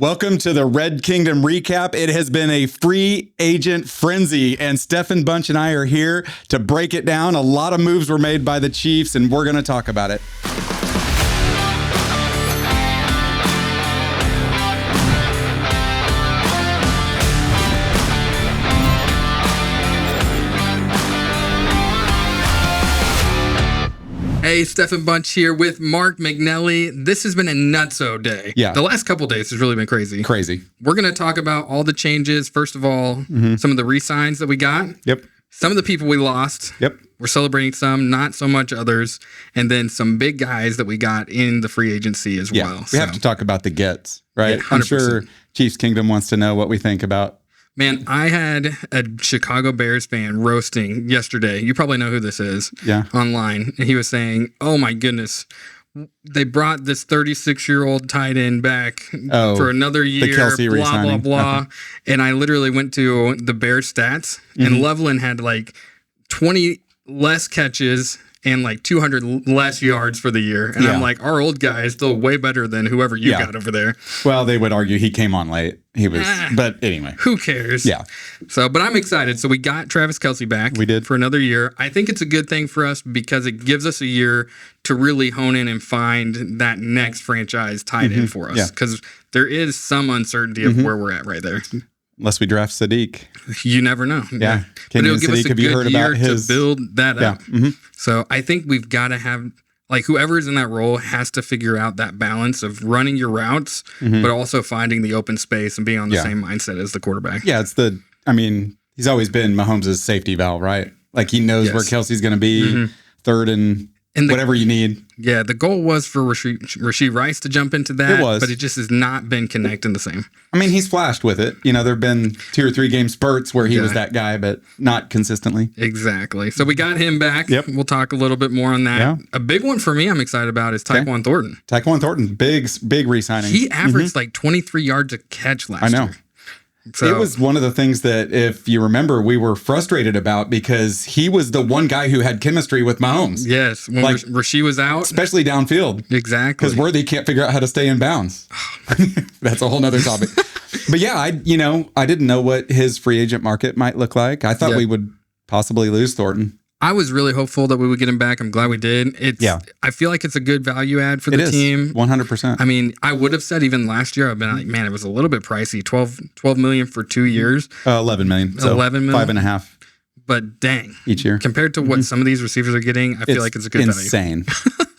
Welcome to the Red Kingdom recap. It has been a free agent frenzy, and Stefan Bunch and I are here to break it down. A lot of moves were made by the Chiefs, and we're going to talk about it. Hey, Stefan Bunch here with Mark McNelly. This has been a nutso day. Yeah. The last couple days has really been crazy. Crazy. We're going to talk about all the changes. First of all, some of the re-signs that we got. Yep. Some of the people we lost. Yep. We're celebrating some, not so much others. And then some big guys that we got in the free agency as well. We have to talk about the gets, right? Yeah, I'm sure Chiefs Kingdom wants to know what we think about. Man, I had a Chicago Bears fan roasting yesterday. You probably know who this is. Yeah. Online. And he was saying, oh my goodness, they brought this 36-year-old tight end back for another year, the Kelsey blah, re-signing. blah, blah. Okay. And I literally went to the Bears stats, and Loveland had like 20 less catches and like 200 less yards for the year. And I'm like, our old guy is still way better than whoever you got over there. Well, they would argue he came on late. He was, but anyway. Who cares? Yeah. So, but I'm excited. So we got Travis Kelsey back. We did. For another year. I think it's a good thing for us because it gives us a year to really hone in and find that next franchise tight end for us. Because there is some uncertainty of where we're at right there. Unless we draft Sadiq. You never know. Yeah. But it'll give us a have you good heard year about his to build that up. Mm-hmm. So I think we've got to have, like, whoever's in that role has to figure out that balance of running your routes, but also finding the open space and being on the same mindset as the quarterback. Yeah, he's always been Mahomes' safety valve, right? Like he knows where Kelsey's going to be, third and whatever you need. Yeah, the goal was for Rashee Rice to jump into that, but it just has not been connecting the same. I mean, he's flashed with it. You know, there have been 2 or 3 game spurts where he was that guy, but not consistently. Exactly. So we got him back. Yep. We'll talk a little bit more on that. Yeah. A big one for me I'm excited about is Taekwon Thornton. Taekwon Thornton, big re-signing. He averaged like 23 yards a catch last year. So, it was one of the things that, if you remember, we were frustrated about because he was the one guy who had chemistry with Mahomes. Yes, when Rashee was out. Especially downfield. Exactly. Because Worthy can't figure out how to stay in bounds. That's a whole nother topic. But yeah, I didn't know what his free agent market might look like. I thought we would possibly lose Thornton. I was really hopeful that we would get him back. I'm glad we did. I feel like it's a good value add for the team. 100%. I mean, I would have said even last year, I've been like, man, it was a little bit pricey. 12 million for 2 years. 11 million. So 11 million. 5.5. But dang. Each year. Compared to what some of these receivers are getting, I feel like it's a good value. Insane.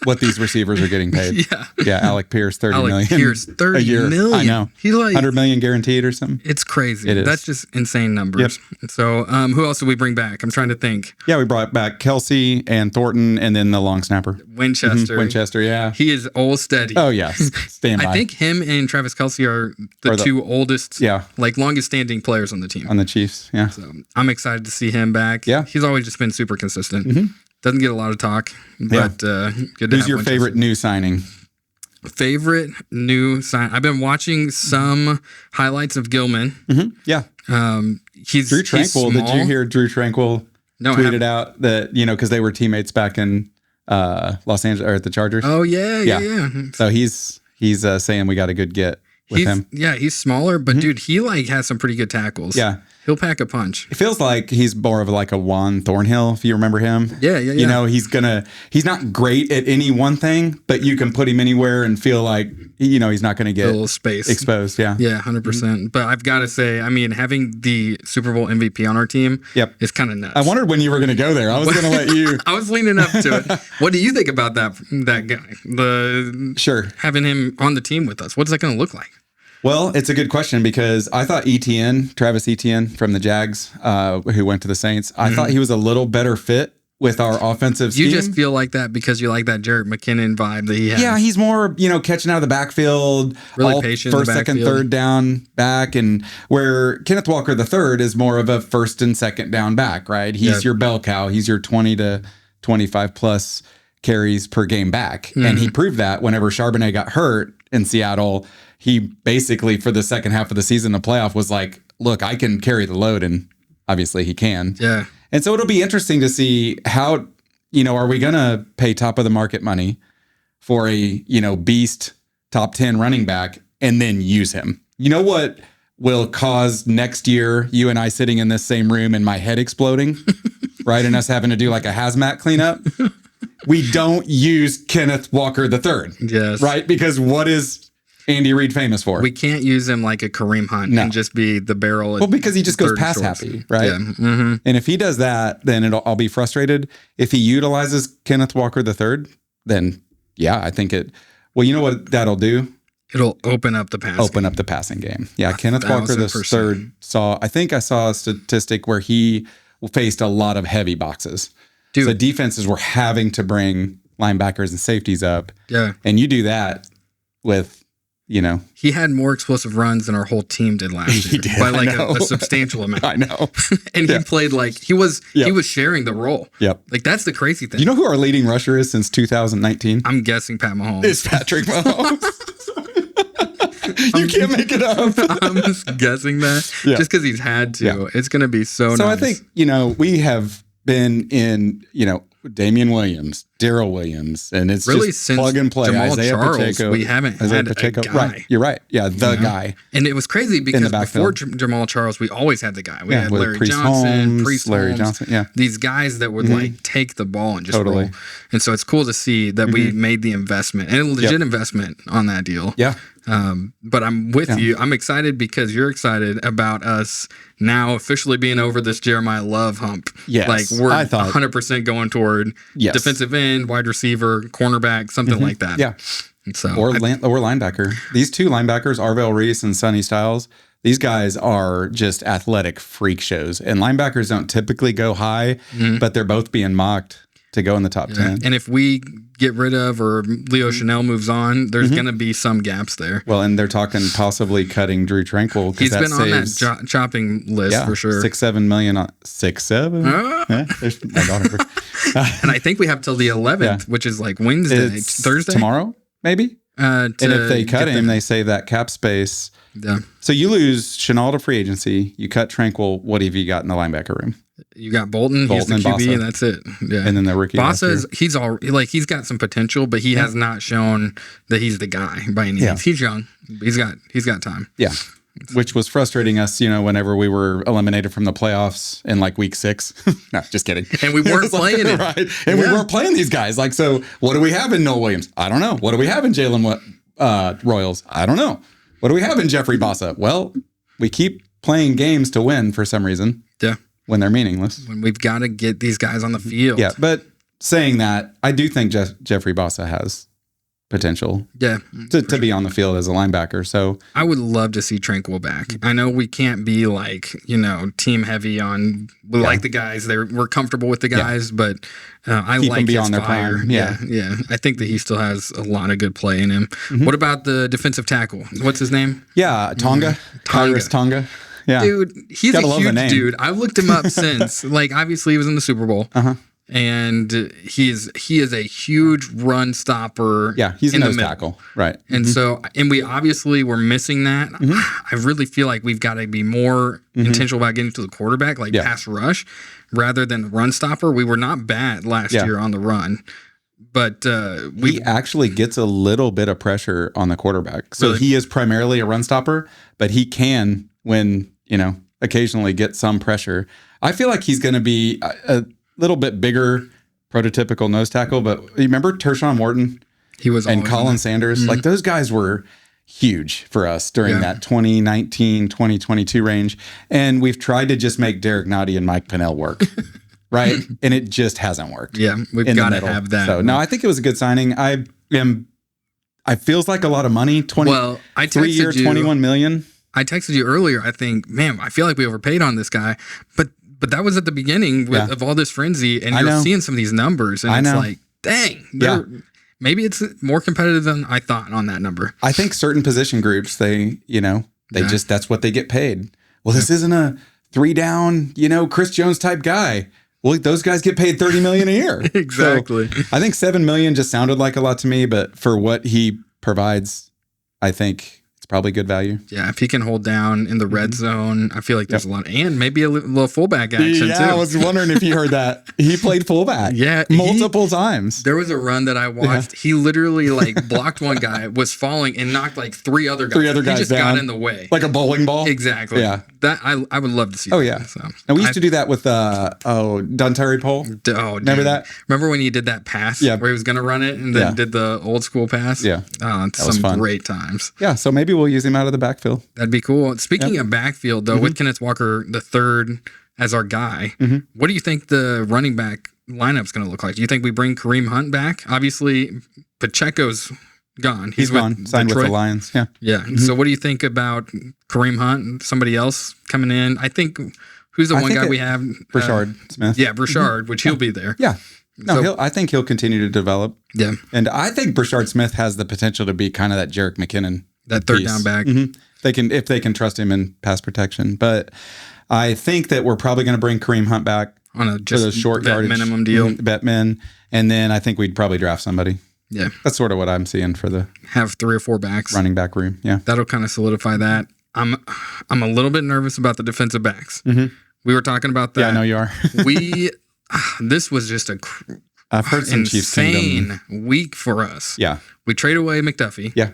What these receivers are getting paid. Yeah, Alec Pierce, 30 million. Pierce, 30 a year. million. I know. He like 100 million guaranteed or something. It's crazy. It is. That's just insane numbers. Yep. So who else did we bring back? I'm trying to think. Yeah, we brought back Kelsey and Thornton and then the long snapper. Winchester. Winchester, yeah. He is old steady. Oh, yes. Stand by. I think him and Travis Kelsey are the 2 oldest, longest standing players on the team. On the Chiefs, yeah. So I'm excited to see him back. Yeah. He's always just been super consistent. Doesn't get a lot of talk, but good to have. Who's your favorite new signing? Favorite new sign? I've been watching some highlights of Gilman. Yeah. He's Drew Tranquil. Did you hear Drew Tranquil tweeted out that, because they were teammates back in Los Angeles or at the Chargers? Oh, yeah. So he's saying we got a good get with him. Yeah, he's smaller, but dude, he has some pretty good tackles. Yeah. He'll pack a punch. It feels like he's more of like a Juan Thornhill, if you remember him. Yeah. He's not great at any one thing, but you can put him anywhere and feel like, he's not going to get a little space exposed. Yeah. Yeah, 100%. But I've got to say, I mean, having the Super Bowl MVP on our team is kind of nuts. I wondered when you were going to go there. I was going to let you. I was leaning up to it. What do you think about that guy? Having him on the team with us. What's that going to look like? Well, it's a good question because I thought Travis Etienne from the Jags, who went to the Saints, I thought he was a little better fit with our offensive scheme. You just feel like that because you like that Jerick McKinnon vibe that he has. Yeah, he's more, catching out of the backfield, really patient, first, second, third down back, and where Kenneth Walker III is more of a first and second down back, right? He's your bell cow. He's your 20 to 25 plus carries per game back, and he proved that whenever Charbonnet got hurt in Seattle. He basically, for the second half of the season, the playoff, was like, look, I can carry the load, and obviously he can. Yeah. And so it'll be interesting to see how, are we going to pay top of the market money for a, beast top 10 running back and then use him? You know what will cause next year you and I sitting in this same room and my head exploding, right? And us having to do like a hazmat cleanup. We don't use Kenneth Walker III. Yes. Right? Because what is Andy Reid famous for? We can't use him like a Kareem Hunt and just be the barrel. Well, because he just goes pass happy, right? Yeah. Mm-hmm. And if he does that, then I'll be frustrated. If he utilizes Kenneth Walker III, then yeah, I think it. Well, you know what that'll do? It'll open up the passing game. Yeah, Kenneth Walker III I think I saw a statistic where he faced a lot of heavy boxes. Dude. So defenses were having to bring linebackers and safeties up. Yeah. And you do that with, he had more explosive runs than our whole team did last year. By like a substantial amount. I know. And he played like he was sharing the role. Yep. Like that's the crazy thing. You know who our leading rusher is since 2019? I'm guessing Pat Mahomes. It's Patrick Mahomes. You can't make it up. I'm just guessing that. Yeah. Just because he's had to. Yeah. It's going to be so nice. So I think, we have been in, Damian Williams, Darrell Williams, and it's really just plug and play. Jamal Isaiah Charles, Pacheco, we haven't had a guy. Right, you're right. Yeah, the guy. And it was crazy because before Jamal Charles, we always had the guy. We had Larry Johnson, Larry Johnson. Yeah, these guys that would like take the ball and just roll. And so it's cool to see that we made the investment and a legit investment on that deal. Yeah. But I'm with you. I'm excited because you're excited about us now officially being over this Jeremiah Love hump. Yes, like we're 100% going toward defensive end, wide receiver, cornerback, something like that. Yeah. So or linebacker. These two linebackers, Arvell Reese and Sonny Styles, these guys are just athletic freak shows. And linebackers don't typically go high, but they're both being mocked to go in the top 10. And if we get rid of or Leo Chanel moves on, there's going to be some gaps there. Well, and they're talking possibly cutting Drew Tranquill. He's been on that chopping list for sure. 6-7 million. 6-7? There's my daughter. And I think we have till the 11th, which is like Wednesday, Thursday. Tomorrow, maybe? And if they cut him, they save that cap space. Yeah. So you lose Chanel to free agency. You cut Tranquill. What have you got in the linebacker room? You got Bolton. He's the QB, and that's it. Yeah. And then the rookie. Bossa he's got some potential, but he has not shown that he's the guy by any means. He's young. He's got time. Yeah. Which was frustrating us, whenever we were eliminated from the playoffs in like week 6. No, just kidding. And we weren't playing it. Right. And we weren't playing these guys. Like, so what do we have in Noah Williams? I don't know. What do we have in Jalen Royals? I don't know. What do we have in Jeffrey Bossa? Well, we keep playing games to win for some reason. Yeah. When they're meaningless. When we've got to get these guys on the field. Yeah, but saying that, I do think Jeffrey Bossa has potential to be on the field as a linebacker. So I would love to see Tranquill back. I know we can't be like, team heavy on, we like the guys. We're comfortable with the guys, but I keep like his fire. Prime. Yeah. I think that he still has a lot of good play in him. What about the defensive tackle? What's his name? Yeah, Tonga. Tyrus Tonga. Yeah. Dude, he's a huge dude. I've looked him up since. Like, obviously, he was in the Super Bowl. And he is a huge run stopper. Yeah, he's a nose tackle. Right. And so, and we obviously were missing that. I really feel like we've got to be more intentional about getting to the quarterback, like pass rush, rather than run stopper. We were not bad last year on the run. But he actually gets a little bit of pressure on the quarterback. So he is primarily a run stopper, but he can, when, occasionally get some pressure. I feel like he's going to be a little bit bigger, prototypical nose tackle. But you remember Tershawn Wharton? He was, and Colin Sanders. Like, those guys were huge for us during that 2019, 2022 range. And we've tried to just make Derek Nottie and Mike Pennell work. Right. And it just hasn't worked. Yeah. We've got to have that. So no, I think it was a good signing. I feels like a lot of money. 3-year, $21 million. I texted you earlier. I think, man, I feel like we overpaid on this guy, but that was at the beginning of all this frenzy, and you're seeing some of these numbers, and it's like, dang, maybe it's more competitive than I thought on that number. I think certain position groups, they just, that's what they get paid. Well, this isn't a 3-down, Chris Jones type guy. Well, those guys get paid $30 million a year. Exactly. So I think $7 million just sounded like a lot to me, but for what he provides, I think it's probably good value. Yeah, if he can hold down in the red zone, I feel like there's a lot. And maybe a little fullback action, too. I was wondering if you heard that. He played fullback multiple times. There was a run that I watched. He literally, like, blocked one guy, was falling, and knocked, like, three other guys. He just down. got in the way. Like a bowling ball? Exactly. Yeah. That I would love to see that. Oh, yeah. So, and we used to do that with, Dontari Pole. Remember that? Remember when he did that pass? Yeah. Where he was going to run it and then did the old school pass? Yeah. Some great times. Yeah, so maybe we'll use him out of the backfield. That'd be cool. Speaking of backfield, though, with Kenneth Walker the third as our guy, what do you think the running back lineup's going to look like? Do you think we bring Kareem Hunt back? Obviously, Pacheco's gone. He's gone. Signed Detroit. with the Lions. Yeah. Yeah. So what do you think about Kareem Hunt? Somebody else coming in? I think, who's the one guy we have? Brashard Smith. Yeah, Brashard, which he'll be there. Yeah. No, I think he'll continue to develop. Yeah. And I think Brashard Smith has the potential to be kind of that Jerick McKinnon. That third down back. If they can trust him in pass protection. But I think that we're probably going to bring Kareem Hunt back on a just for the short yardage minimum deal. Bet men. And then I think we'd probably draft somebody. Yeah. That's sort of what I'm seeing for the have 3 or 4 backs. Running back room. Yeah. That'll kind of solidify that. I'm a little bit nervous about the defensive backs. We were talking about that. Yeah, I know you are. This was just I've heard some Chiefs Kingdom week for us. Yeah. We trade away McDuffie. Yeah.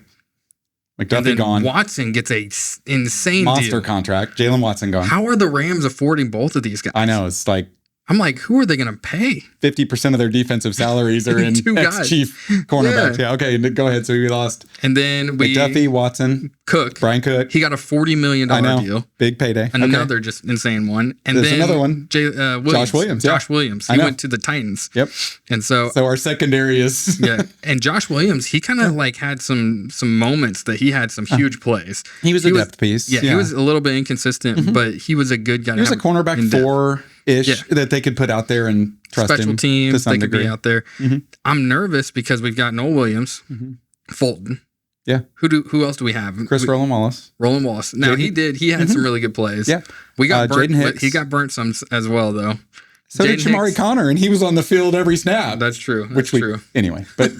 McDuffie gone. Watson gets a insane monster contract. Jalen Watson gone. How are the Rams affording both of these guys? I know. It's like, I'm like, who are they going to pay? 50% of their defensive salaries are in ex-Chief cornerbacks. Yeah, okay, go ahead. So we lost. And then McDuffie, Watson, Brian Cook. He got a $40 million deal. Big payday. Another just insane one. And there's then another one. Josh Williams. Josh Williams. He went to the Titans. Yep. And so our secondary is And Josh Williams, he kind of like had some moments that he had some huge plays. He was a depth piece. Yeah, he was a little bit inconsistent, but he was a good guy. He was a cornerback 4-ish that they could put out there and trust special him teams to some they could degree. be out there. I'm nervous because we've got Noel Williams, Fulton. Yeah. Who else do we have? Roland Wallace. Roland Wallace. Now he had some really good plays. Yeah. We got burnt. Jaden Hicks. He got burnt some as well though. So did Chamari Connor, and he was on the field every snap. That's true. Anyway, but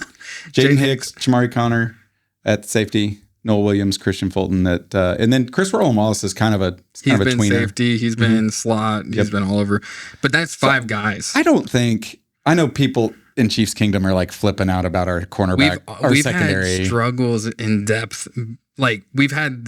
Jaden Hicks, Chamari Connor at safety, Noel Williams, Christian Fulton and then Chris Roland Wallace is kind of a He's been tweener. Safety. He's been slot. He's been all over. But that's 5 guys. I know people in Chiefs Kingdom are like flipping out about our cornerback, our secondary. We've had struggles in depth. Like we've had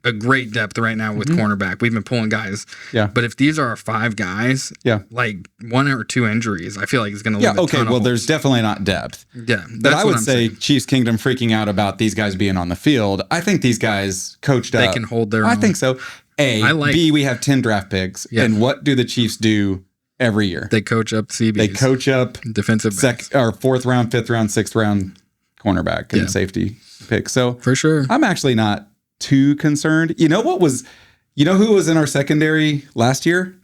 a great depth right now with cornerback. We've been pulling guys. Yeah. But if these are our 5 guys, like 1 or 2 injuries, I feel like it's going to leave a ton of holes. There's definitely not depth. Yeah. But I would say Chiefs Kingdom freaking out about these guys being on the field. I think these guys coached up. They can hold their own. I think so. B, we have 10 draft picks. Yeah. And what do the Chiefs do every year? They coach up CBs. They coach up defensive backs. Or 4th round, 5th round, 6th round cornerback and safety picks. So for sure, I'm actually not too concerned. You know who was in our secondary last year?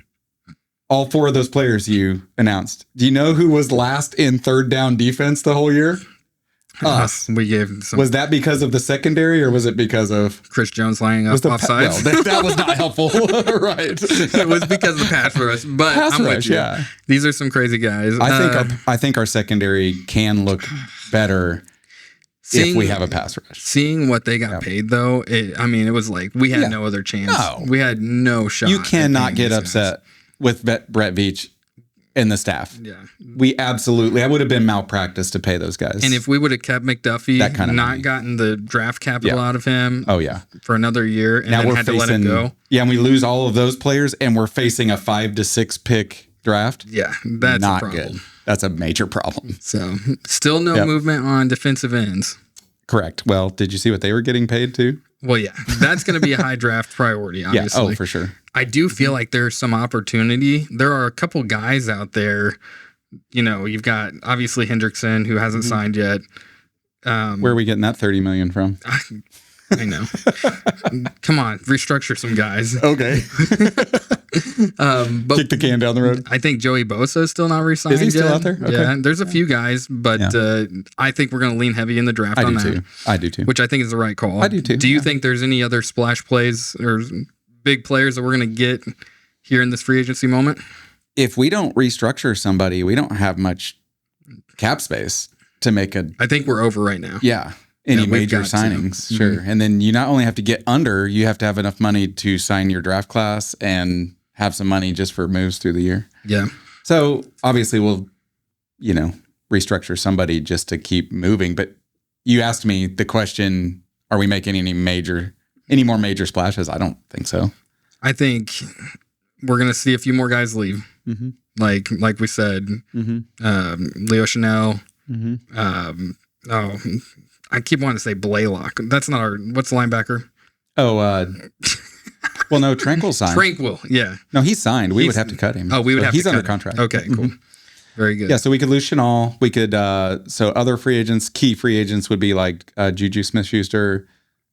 All 4 of those players you announced. Do you know who was last in 3rd down defense the whole year? Us. We gave some. Was that because of the secondary or was it because of Chris Jones lining up offsides? That was not helpful. Right. It was because of the pass rush. But I'm with you. Yeah. These are some crazy guys. I think our secondary can look better if we have a pass rush. Seeing what they got paid, though, it was like we had no other chance. No. We had no shot. You cannot get upset with Brett Veach and the staff. Yeah. I would have been malpractice to pay those guys. And if we would have kept McDuffie, not gotten the draft capital out of him for another year, and then had to let him go. Yeah, and we lose all of those players, and we're facing a 5 to 6 pick draft. Yeah, that's not a problem. Good. That's a major problem. So, still no movement on defensive ends. Correct. Well, did you see what they were getting paid to? Well, yeah, that's going to be a high draft priority, obviously. Yeah, for sure. I do feel like there's some opportunity. There are a couple guys out there. You've got obviously Hendrickson, who hasn't signed yet. Where are we getting that $30 million from? I know. Come on, restructure some guys. Okay. But kick the can down the road. I think Joey Bosa is still not re-signed. Is he still out there? Okay. Yeah, there's a few guys, but I think we're going to lean heavy in the draft on that. I do too. Which I think is the right call. I do too. Do you think there's any other splash plays or big players that we're going to get here in this free agency moment? If we don't restructure somebody, we don't have much cap space to make I think we're over right now. Yeah. any major signings. Sure. And then you not only have to get under, you have to have enough money to sign your draft class and have some money just for moves through the year. Yeah. So obviously we'll, restructure somebody just to keep moving. But you asked me the question, are we making any more major splashes? I don't think so. I think we're going to see a few more guys leave. Mm-hmm. Like we said, Leo Chanel. Mm-hmm. I keep wanting to say Blaylock. That's not what's the linebacker? Oh, well, no, Tranquil's signed. Tranquil, yeah. No, he's signed. We would have to cut him. Oh, we would have to cut him. He's under contract. Okay, cool. Mm-hmm. Very good. Yeah, so we could lose Chanel. We could, so other free agents, key free agents would be like Juju Smith-Schuster,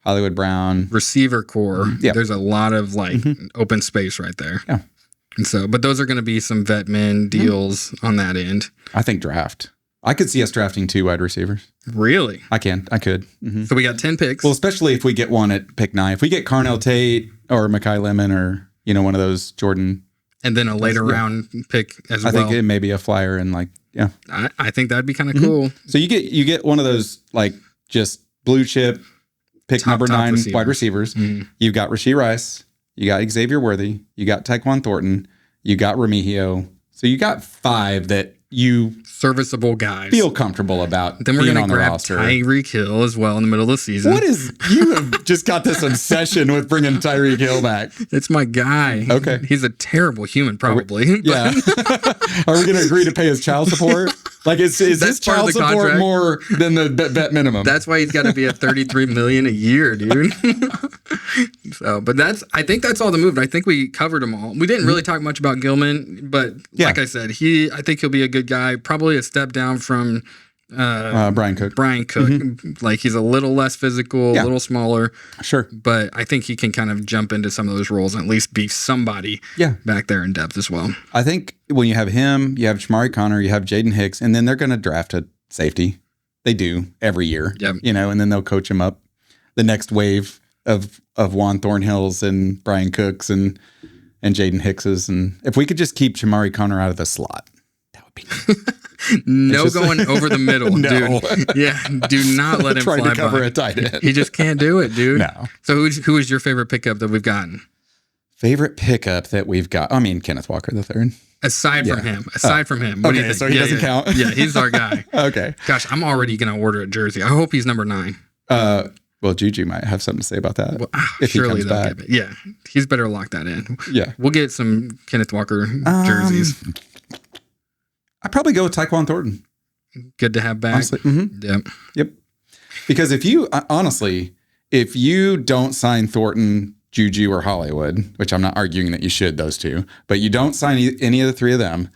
Hollywood Brown. Receiver core. Yeah. There's a lot of open space right there. Yeah. And so, but those are going to be some vet men deals on that end. I think draft. I could see us drafting 2 wide receivers. Really? I could. Mm-hmm. So we got 10 picks. Well, especially if we get one at pick 9. If we get Carnell Tate or Mekhi Lemon or, one of those Jordan. And then a later round pick as well. I think it may be a flyer and I think that'd be kind of cool. So you get one of those just blue chip pick number 9 receivers. Wide receivers. Mm-hmm. You've got Rashee Rice. You got Xavier Worthy. You got Taekwon Thornton. You got Remigio. So you got 5 that you serviceable guys feel comfortable about. Then we're going to grab Tyreek Hill as well in the middle of the season. You have just got this obsession with bringing Tyreek Hill back. It's my guy. Okay. He's a terrible human, probably. Yeah. Are we going to agree to pay his child support? Is his child support contract more than the vet minimum? That's why he's got to be at $33 million a year, dude. But I think that's all the move. I think we covered them all. We didn't really talk much about Gilman, but like I said, I think he'll be a good guy. Probably a step down from Brian Cook. Mm-hmm. He's a little less physical, a little smaller. Sure. But I think he can kind of jump into some of those roles and at least be somebody back there in depth as well. I think when you have him, you have Shamari Connor, you have Jaden Hicks, and then they're going to draft a safety. They do every year. Yep. And then they'll coach him up. The next wave of Juan Thornhills and Brian Cooks and Jaden Hickses. And if we could just keep Shamari Connor out of the slot, that would be nice. Going over the middle, dude. Yeah, do not let him try fly to cover by. a tight end. He just can't do it, dude. No. So who is your favorite pickup that we've gotten? Favorite pickup that we've got? I mean, Kenneth Walker III. Aside from him. What do you think? So he doesn't count? Yeah, he's our guy. Okay. Gosh, I'm already going to order a jersey. I hope he's number 9. Well, Juju might have something to say about that if he comes back. Yeah, he's better lock that in. Yeah. We'll get some Kenneth Walker jerseys. I'd probably go with Taekwon Thornton. Good to have back. Honestly. Mm-hmm. Yep. Because if you don't sign Thornton, Juju, or Hollywood, which I'm not arguing that you should, those 2, but you don't sign any of the 3 of them,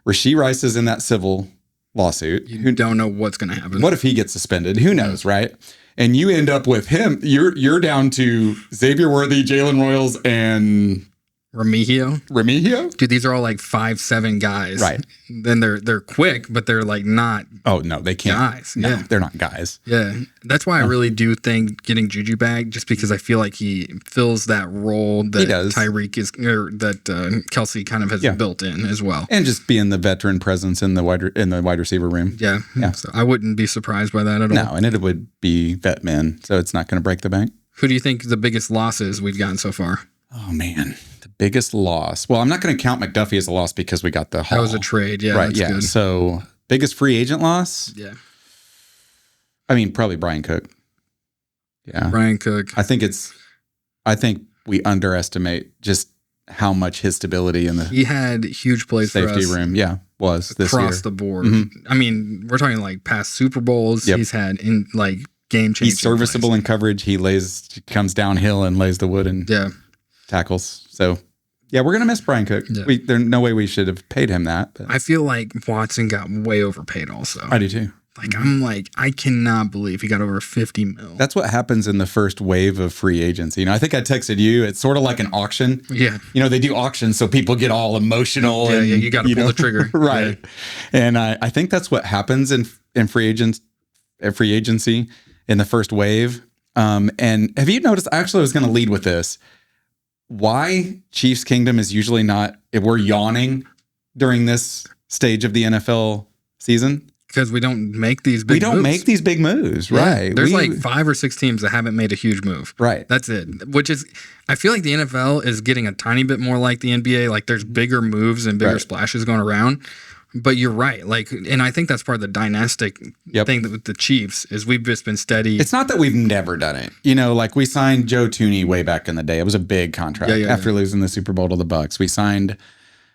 Rashee Rice is in that civil lawsuit. You don't know what's going to happen. What if he gets suspended? Who knows, right? And you end up with him. You're down to Xavier Worthy, Jalen Royals, and Remigio? Dude, these are all 5'7" guys. Right. Then they're quick, but they're not. Oh no, they can't. Guys. No, yeah, they're not guys. Yeah, that's why I really do think getting Juju back, just because I feel like he fills that role that Tyreek is, or that Kelsey kind of has built in as well, and just being the veteran presence in the wide receiver room. Yeah. So I wouldn't be surprised by that at all. No, and it would be vet men, so it's not going to break the bank. Who do you think the biggest losses we've gotten so far? Oh man. Biggest loss. Well, I'm not going to count McDuffie as a loss because we got the haul. That was a trade. Yeah. Right. That's good. So biggest free agent loss. Yeah. I mean, probably Brian Cook. Yeah. Brian Cook. I think we underestimate just how much his stability in the he had huge plays safety for us room. Yeah. Was this year. Across the board. Mm-hmm. I mean, we're talking past Super Bowls. Yep. He's had game changing. He's serviceable plays. In coverage. He comes downhill and lays the wood and tackles. So, yeah, we're going to miss Brian Cook. Yeah. There's no way we should have paid him that. But. I feel like Watson got way overpaid also. I do too. I cannot believe he got over 50 mil. That's what happens in the first wave of free agency. I think I texted you. It's sort of like an auction. Yeah. They do auctions so people get all emotional. Yeah, you got to pull the trigger. Right. Yeah. And I think that's what happens in free agency in the first wave. And have you noticed, actually I was going to lead with this, why Chiefs Kingdom is usually not, if we're yawning during this stage of the NFL season? Because we don't make these big moves. We don't make these big moves, right? There's like 5 or 6 teams that haven't made a huge move. Right. That's it. Which is, I feel like the NFL is getting a tiny bit more like the NBA. Like there's bigger moves and bigger splashes going around. But you're right. Like, and I think that's part of the dynastic thing with the Chiefs is we've just been steady. It's not that we've never done it. You know, like we signed Joe Thuney way back in the day. It was a big contract after losing the Super Bowl to the Bucs. We signed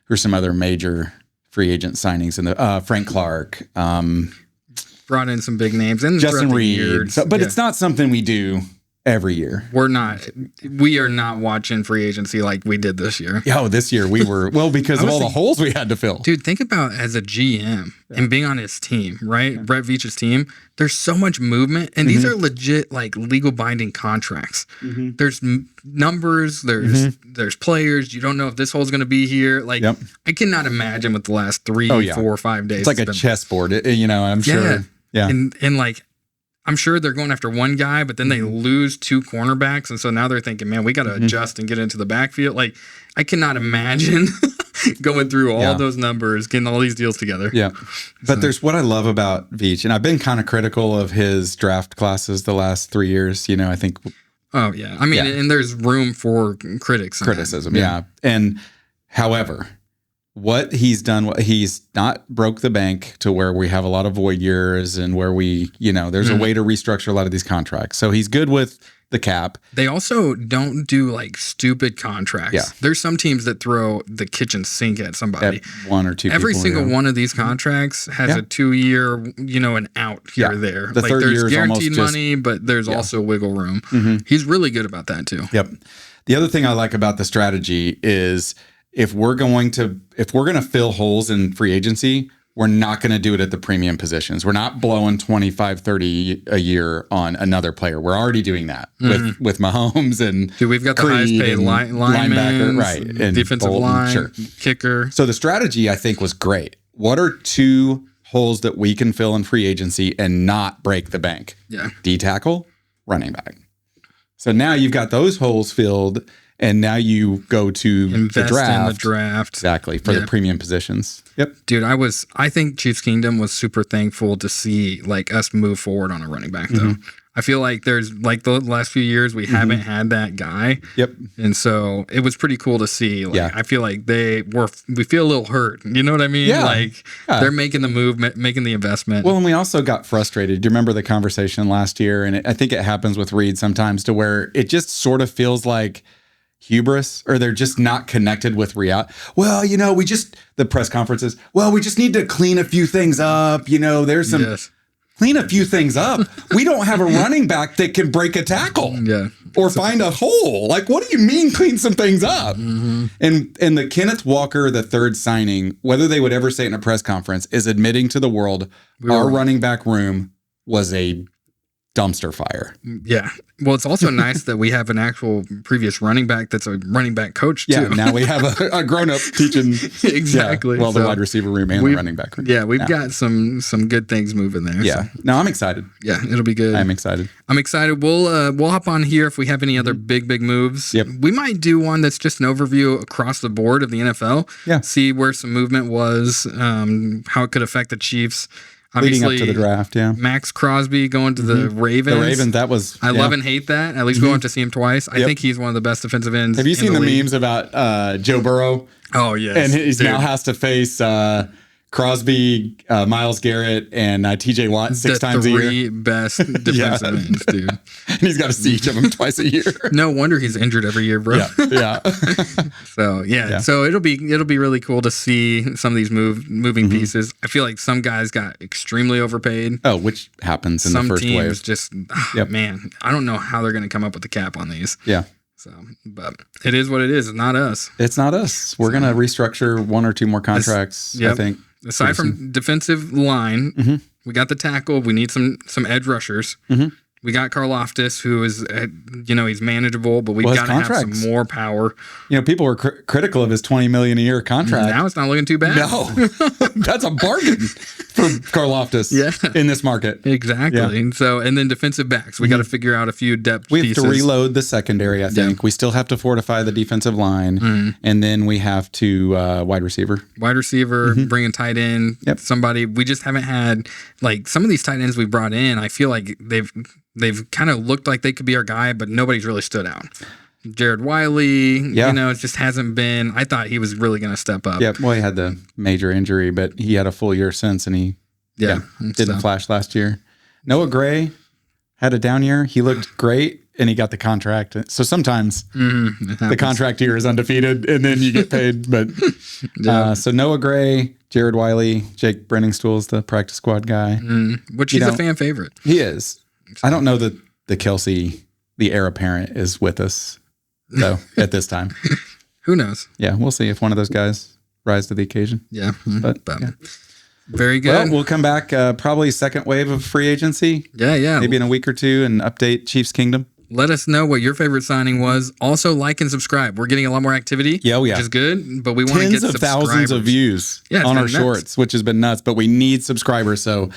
for some other major free agent signings in the Frank Clark. Brought in some big names and Justin Reid. So, but it's not something we do every year. We are not watching free agency like we did this year. This year we were, because of all the holes we had to fill. Dude, think about as a GM and being on his team, right? Brett Veach's team. There's so much movement, and these are legit, like, legal binding contracts. There's numbers, there's players. You don't know if this hole's going to be here. Like, I cannot imagine what the last 3, 4, 5 days. It's like a chessboard, I'm sure. Yeah. And like, I'm sure they're going after one guy, but then they lose 2 cornerbacks. And so now they're thinking, man, we got to adjust and get into the backfield. Like, I cannot imagine going through all those numbers, getting all these deals together. Yeah. But there's what I love about Veach, and I've been kind of critical of his draft classes the last 3 years. I think. Oh, yeah. I mean, and there's room for criticism. Yeah. And however, what he's done, he's not broke the bank to where we have a lot of void years and where we, there's a way to restructure a lot of these contracts. So he's good with the cap. They also don't do like stupid contracts. Yeah. There's some teams that throw the kitchen sink at somebody. At 1 or 2 Every single one of these contracts has a 2-year, an out here or there. The third year is guaranteed money, but there's also wiggle room. He's really good about that too. Yep. The other thing I like about the strategy is if we're going to fill holes in free agency, we're not going to do it at the premium positions. We're not blowing 25, 30 a year on another player. We're already doing that with Mahomes and dude, we've got the highest paid linebacker, right? And defensive Bolton, line, kicker. So the strategy I think was great. What are 2 holes that we can fill in free agency and not break the bank? Yeah. D tackle, running back. So now you've got those holes filled. And now you go to invest in the draft. Exactly, for the premium positions. Yep. Dude, I think Chiefs Kingdom was super thankful to see like us move forward on a running back though. I feel like there's like the last few years we haven't had that guy. Yep. And so it was pretty cool to see. Like, I feel like we feel a little hurt. You know what I mean? Yeah. Like they're making the move, making the investment. Well, and we also got frustrated. Do you remember the conversation last year? And I think it happens with Reid sometimes to where it just sort of feels like hubris, or they're just not connected with reality. Well, the press conferences, we just need to clean a few things up. There's some clean a few things up. We don't have a running back that can break a tackle or find a hole. Like, what do you mean clean some things up? And the Kenneth Walker, the third signing, whether they would ever say it in a press conference, is admitting to the world our running back room was a dumpster fire. Yeah. Well, it's also nice that we have an actual previous running back that's a running back coach too. Yeah, now we have a grown-up teaching. Exactly. Yeah, the wide receiver room and the running back room. Yeah, we've got some good things moving there. Yeah. So. No, I'm excited. Yeah, it'll be good. I'm excited. We'll hop on here if we have any other big moves. Yep. We might do one that's just an overview across the board of the NFL. Yeah. See where some movement was, how it could affect the Chiefs. Leading up to the draft, Max Crosby going to the Ravens. The Ravens, that was... I love and hate that. At least we went to see him twice. I think he's one of the best defensive ends. Have you seen the memes about Joe Burrow? Oh, yes. And he now has to face Crosby, Myles Garrett, and TJ Watt 6 times a year. The 3 best defensive ends, dude. And he's got to see each of them twice a year. No wonder he's injured every year, bro. Yeah. So it'll be really cool to see some of these moving pieces. I feel like some guys got extremely overpaid. Oh, which happens in the first wave. Some teams just, man, I don't know how they're going to come up with the cap on these. Yeah. So, but it is what it is. It's not us. It's not us. We're going to restructure 1 or 2 more contracts, I think. Aside from defensive line, we got the tackle. We need some edge rushers. We got Karlaftis, who is, he's manageable, but we've got to have some more power. People were critical of his $20 million a year contract. Now it's not looking too bad. No, that's a bargain for Karlaftis in this market. Exactly. Yeah. So, and then defensive backs, we got to figure out a few depth pieces. We have to reload the secondary, I think. We still have to fortify the defensive line, and then we have to wide receiver. Bring a tight end. Somebody we just haven't had. Like some of these tight ends we brought in, I feel like they've kind of looked like they could be our guy, but nobody's really stood out. Jared Wiley, it just hasn't been. I thought he was really going to step up. Yeah, well, he had the major injury, but he had a full year since, and he didn't flash last year. Noah Gray had a down year. He looked great, and he got the contract. So sometimes the contract year is undefeated, and then you get paid. But so Noah Gray, Jared Wiley, Jake Brenningstool is the practice squad guy. Which he's a fan favorite. He is. I don't know that the Kelsey, the heir apparent, is with us, though, at this time. Who knows? Yeah, we'll see if one of those guys rise to the occasion. Yeah. But very good. Well, we'll come back probably second wave of free agency. Yeah. Maybe in a week or two and update Chiefs Kingdom. Let us know what your favorite signing was. Also, like and subscribe. We're getting a lot more activity, which is good, but we want to get tens of thousands of views on our shorts, which has been nuts, but we need subscribers. So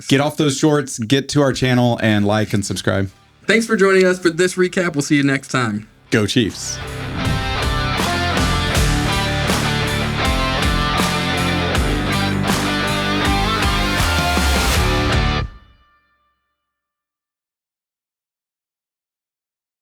get off those shorts, get to our channel, and like and subscribe. Thanks for joining us for this recap. We'll see you next time. Go Chiefs.